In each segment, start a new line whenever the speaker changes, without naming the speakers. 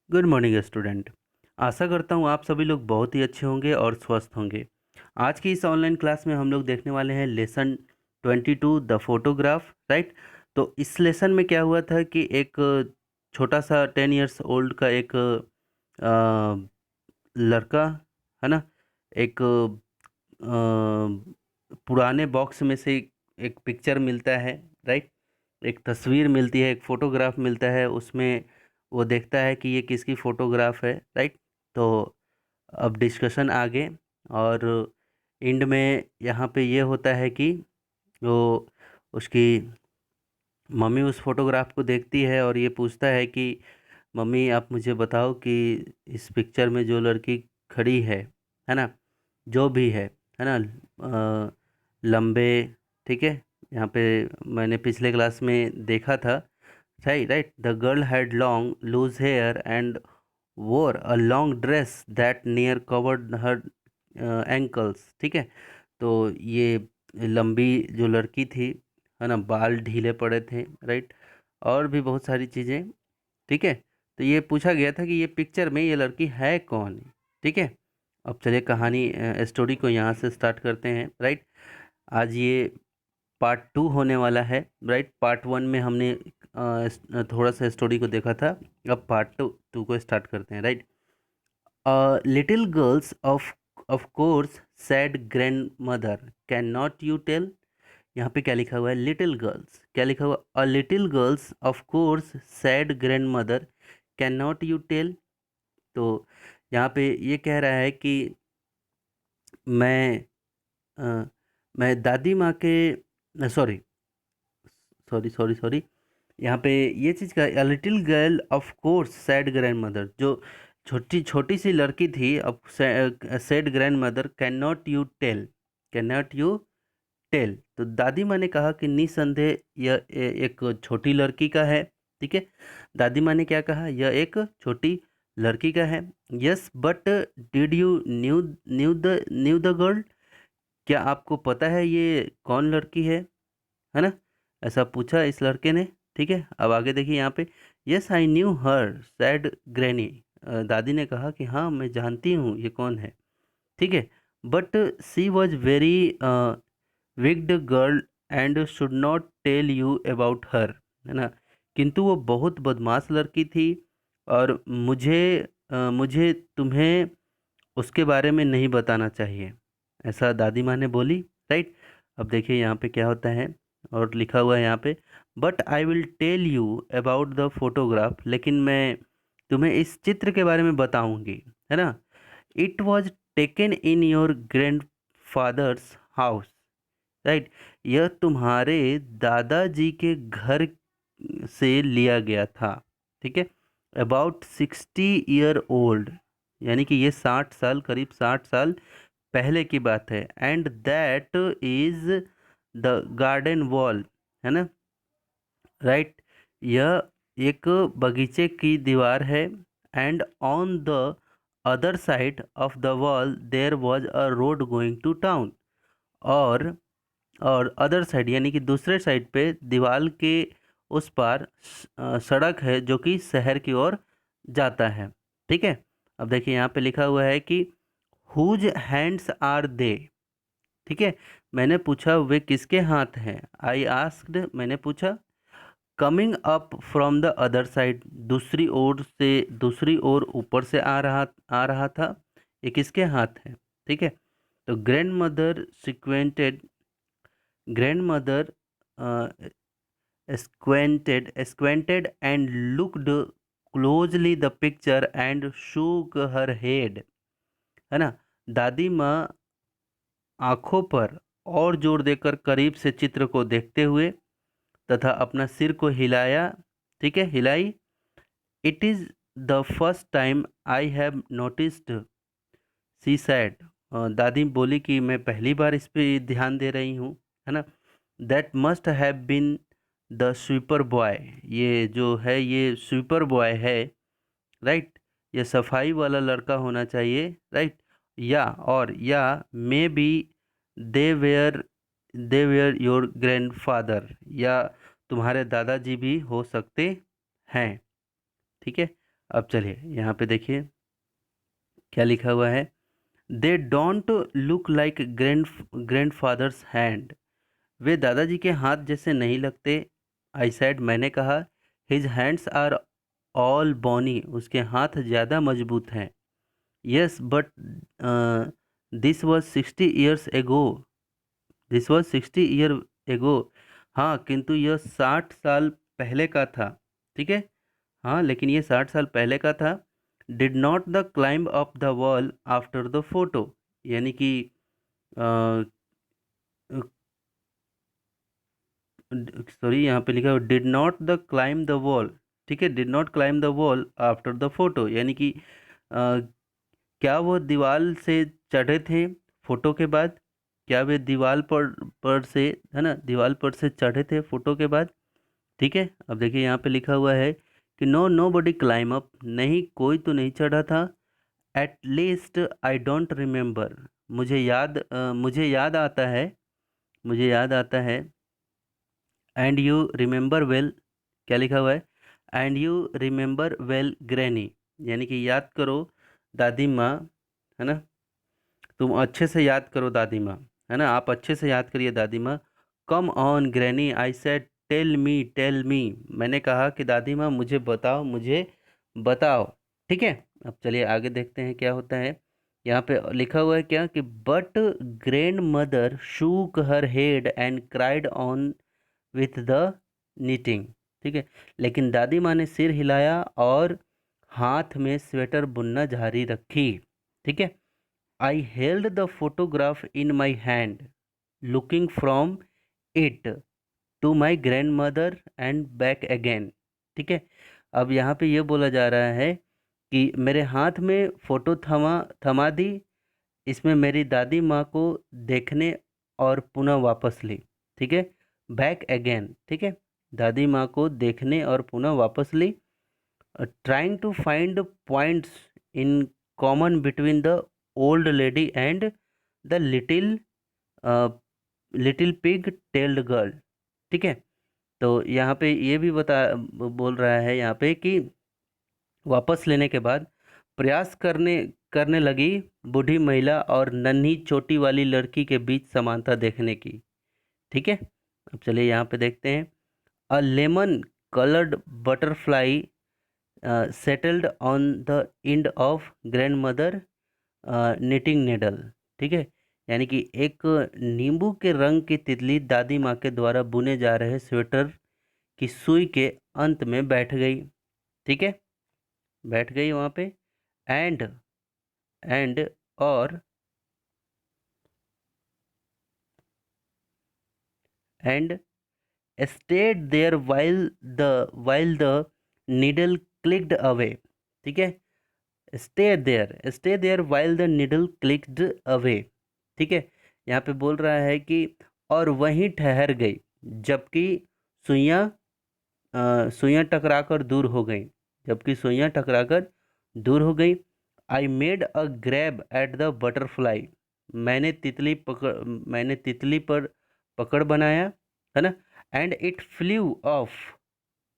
Good morning student. आशा करता हूँ आप सभी लोग बहुत ही अच्छे होंगे और स्वस्थ होंगे। आज की इस ऑनलाइन क्लास में हम लोग देखने वाले हैं लेसन 22 द फोटोग्राफ, राइट। तो इस लेसन में क्या हुआ था कि एक छोटा सा 10 इयर्स ओल्ड का एक लड़का, है ना, एक पुराने बॉक्स में से एक पिक्चर मिलता है, राइट। एक तस्वीर मिलती है, एक फोटोग्राफ मिलता है, उसमें वो देखता है कि ये किसकी फ़ोटोग्राफ है, राइट। तो अब डिस्कशन आगे, और एंड में यहाँ पे ये होता है कि वो उसकी मम्मी उस फोटोग्राफ को देखती है और ये पूछता है कि मम्मी आप मुझे बताओ कि इस पिक्चर में जो लड़की खड़ी है ना, जो भी है ना, लंबे, ठीक है। यहाँ पे मैंने पिछले क्लास में देखा था, right right. The girl had long loose hair and wore a long dress that near covered her ankles, ठीक है। तो ये लंबी जो लड़की थी, है ना, बाल ढीले पड़े थे, राइट, और भी बहुत सारी चीज़ें, ठीक है। तो ये पूछा गया था कि ये पिक्चर में ये लड़की है कौन, ठीक है। अब चलिए कहानी स्टोरी को यहाँ से स्टार्ट करते हैं, राइट। आज ये पार्ट 2 होने वाला है, राइट। पार्ट 1 में हमने थोड़ा सा स्टोरी को देखा था। अब पार्ट 2 को स्टार्ट करते हैं, right. Little girls of course said grandmother can not you tell. यहाँ पे क्या लिखा हुआ है, लिटिल गर्ल्स, क्या लिखा हुआ, a little girls of course said grandmother can not you tell. तो यहाँ पे ये कह रहा है कि मैं मैं दादी माँ के, सॉरी सॉरी सॉरी सॉरी, यहाँ पे ये चीज़ का, a little girl of course said grandmother, जो छोटी छोटी सी लड़की थी, अब said grandmother can not you tell, can not you tell. तो दादी माँ ने कहा कि निसंदेह यह एक छोटी लड़की का है, ठीक है। दादी माँ ने क्या कहा, यह एक छोटी लड़की का है। Yes but did you new the girl, क्या आपको पता है ये कौन लड़की है ना, ऐसा पूछा इस लड़के ने, ठीक है। अब आगे देखिए यहाँ पे, yes I knew her sad granny, दादी ने कहा कि हाँ मैं जानती हूँ ये कौन है, ठीक है। But she was very wicked girl and should not tell you about her, है ना, किंतु वो बहुत बदमाश लड़की थी और मुझे तुम्हें उसके बारे में नहीं बताना चाहिए, ऐसा दादी माँ ने बोली, राइट। अब देखिए यहाँ पे क्या होता है, और लिखा हुआ है यहाँ पे, but I will tell you about the photograph, लेकिन मैं तुम्हें इस चित्र के बारे में बताऊंगी, है ना। It was taken in your grand fathers house, right. यह तुम्हारे दादाजी के घर से लिया गया था, ठीक है। अबाउट 60 ईयर ओल्ड, यानी कि ये 60 साल, करीब 60 साल पहले की बात है। And that is the garden wall, है ना, राइट। यह एक बगीचे की दीवार है। And on the other side of the wall there was a road going to town, और अदर साइड यानी कि दूसरे साइड पे दीवार के उस पार सड़क है जो कि शहर की ओर जाता है, ठीक है। अब देखिए यहाँ पे लिखा हुआ है कि हुज हैंड्स आर दे, ठीक है। मैंने पूछा वे किसके हाथ हैं, आई आस्क्ड, मैंने पूछा। Coming up from the other side, दूसरी ओर ऊपर से आ रहा था, ये किसके हाथ है, ठीक है। तो grand mother squinted and looked closely the picture and shook her head, है ना। दादी माँ आंखों पर और जोर देकर करीब से चित्र को देखते हुए तथा अपना सिर को हिलाया, ठीक है, हिलाई। It is the first time I have noticed, she said, दादी बोली कि मैं पहली बार इस पे ध्यान दे रही हूँ, है ना। That must have been the sweeper boy, ये जो है ये स्वीपर बॉय है, राइट। ये सफाई वाला लड़का होना चाहिए, राइट। या maybe they were they were your grandfather, या तुम्हारे दादाजी भी हो सकते हैं, ठीक है। अब चलिए यहाँ पे देखिए क्या लिखा हुआ है। They don't look like grandfather's hand. वे दादाजी के हाथ जैसे नहीं लगते। आई सेड, मैंने कहा। हिज हैंड्स आर ऑल बोनी। उसके हाथ ज़्यादा मजबूत हैं। Yes but this was 60 years ago. This was 60 year ago. हाँ किंतु यह 60 साल पहले का था। ठीक है। हाँ लेकिन ये 60 साल पहले का था। Did not the climb up the wall after the photo. यानी कि सॉरी यहाँ पे लिखा है did not the climb the wall. ठीक है, did not climb the wall after the photo, यानी कि क्या वो दीवार से चढ़े थे फोटो के बाद। क्या वे दीवार पर से, है ना, दीवार पर से चढ़े थे फोटो के बाद। ठीक है। अब देखिए यहाँ पे लिखा हुआ है कि नो बडी क्लाइम अप। नहीं, कोई तो नहीं चढ़ा था। At least I don't remember. मुझे याद आता है। मुझे याद आता है। And you remember well. क्या लिखा हुआ है? And you remember well granny, यानी कि याद करो दादी माँ, है ना। तुम अच्छे से याद करो दादी माँ, है ना, आप अच्छे से याद करिए दादी माँ। Come on granny I said, tell me. मैंने कहा कि दादी माँ मुझे बताओ, मुझे बताओ। ठीक है। अब चलिए आगे देखते हैं क्या होता है। यहाँ पे लिखा हुआ है क्या कि but grand mother shook her head and cried on with the knitting. ठीक है। लेकिन दादी माँ ने सिर हिलाया और हाथ में स्वेटर बुनना जारी रखी। ठीक है। I held the photograph in my hand, looking from it to my grandmother and back again. ठीक है। अब यहाँ पे ये बोला जा रहा है कि मेरे हाथ में फ़ोटो थमा थमा दी, इसमें मेरी दादी माँ को देखने और पुनः वापस ली। ठीक है। Back again. ठीक है। दादी माँ को देखने और पुनः वापस ली। Trying to find points in common between the old lady and the little pig tailed girl. ठीक है। तो यहाँ पे ये भी बोल रहा है यहाँ पे कि वापस लेने के बाद प्रयास करने करने लगी बूढ़ी महिला और नन्ही चोटी वाली लड़की के बीच समानता देखने की। ठीक है। अब चलिए यहाँ पे देखते हैं। A lemon coloured butterfly settled on the end of grand mother knitting needle. ठीक है। यानी कि एक नींबू के रंग की तितली दादी माँ के द्वारा बुने जा रहे स्वेटर की सुई के अंत में बैठ गई। ठीक है। बैठ गई वहाँ पे। एंड एंड और and stayed there while the needle clicked away. ठीक है। Stay there while the needle clicked away. ठीक है। यहाँ पे बोल रहा है कि और वहीं ठहर गई जबकि सुइयाँ सुइयाँ टकराकर दूर हो गई। जबकि सुइयाँ टकराकर दूर हो गई। I made a grab at the butterfly. मैंने तितली पर पकड़ बनाया, है ना। And it flew off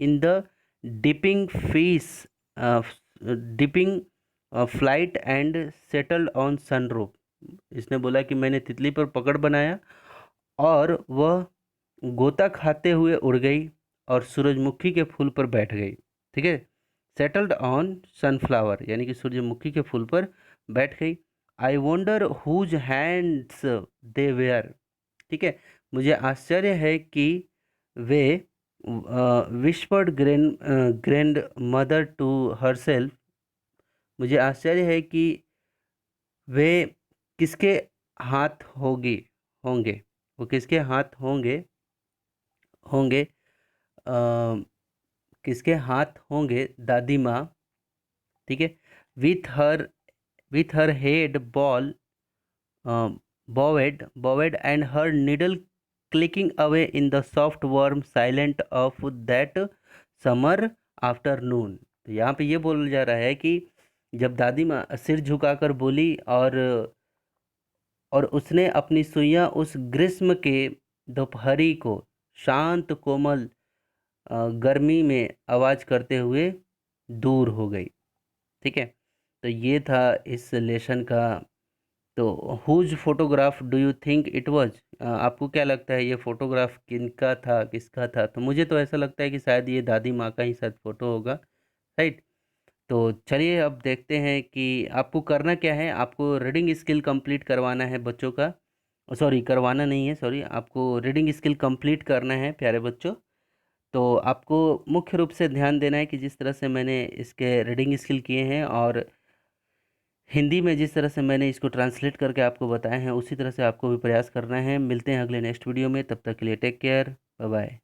in the dipping fish dipping flight and settled on sunroof. इसने बोला कि मैंने तितली पर पकड़ बनाया और वह गोता खाते हुए उड़ गई और सूरजमुखी के फूल पर बैठ गई। ठीक है। सेटल्ड ऑन सनफ्लावर, यानी कि सूरजमुखी के फूल पर बैठ गई। I wonder whose hands they were. ठीक है। मुझे आश्चर्य है कि वे whispered grand mother to herself. मुझे आश्चर्य है कि वे किसके हाथ होंगे। वो किसके हाथ होंगे होंगे अ, किसके हाथ होंगे दादी माँ। ठीक है। With her with her head bowed and her needle clicking away in the soft warm silence of that summer afternoon। तो यहाँ पे ये बोला जा रहा है कि जब दादी माँ सिर झुकाकर बोली और उसने अपनी सुइयाँ उस ग्रीष्म के दोपहरी को शांत कोमल गर्मी में आवाज करते हुए दूर हो गई। ठीक है। तो ये था इस लेसन का। तो whose photograph do you think it was? आपको क्या लगता है ये फोटोग्राफ किनका था, किसका था? तो मुझे तो ऐसा लगता है कि शायद ये दादी माँ का ही शायद फ़ोटो होगा, राइट। तो चलिए अब देखते हैं कि आपको करना क्या है। आपको रीडिंग स्किल कंप्लीट करवाना है बच्चों का। सॉरी, करवाना नहीं है, सॉरी, आपको रीडिंग स्किल कंप्लीट करना है प्यारे बच्चों। तो आपको मुख्य रूप से ध्यान देना है कि जिस तरह से मैंने इसके रीडिंग स्किल किए हैं और हिंदी में जिस तरह से मैंने इसको ट्रांसलेट करके आपको बताए हैं, उसी तरह से आपको भी प्रयास करना है। मिलते हैं अगले नेक्स्ट वीडियो में, तब तक के लिए टेक केयर, बाय बाय।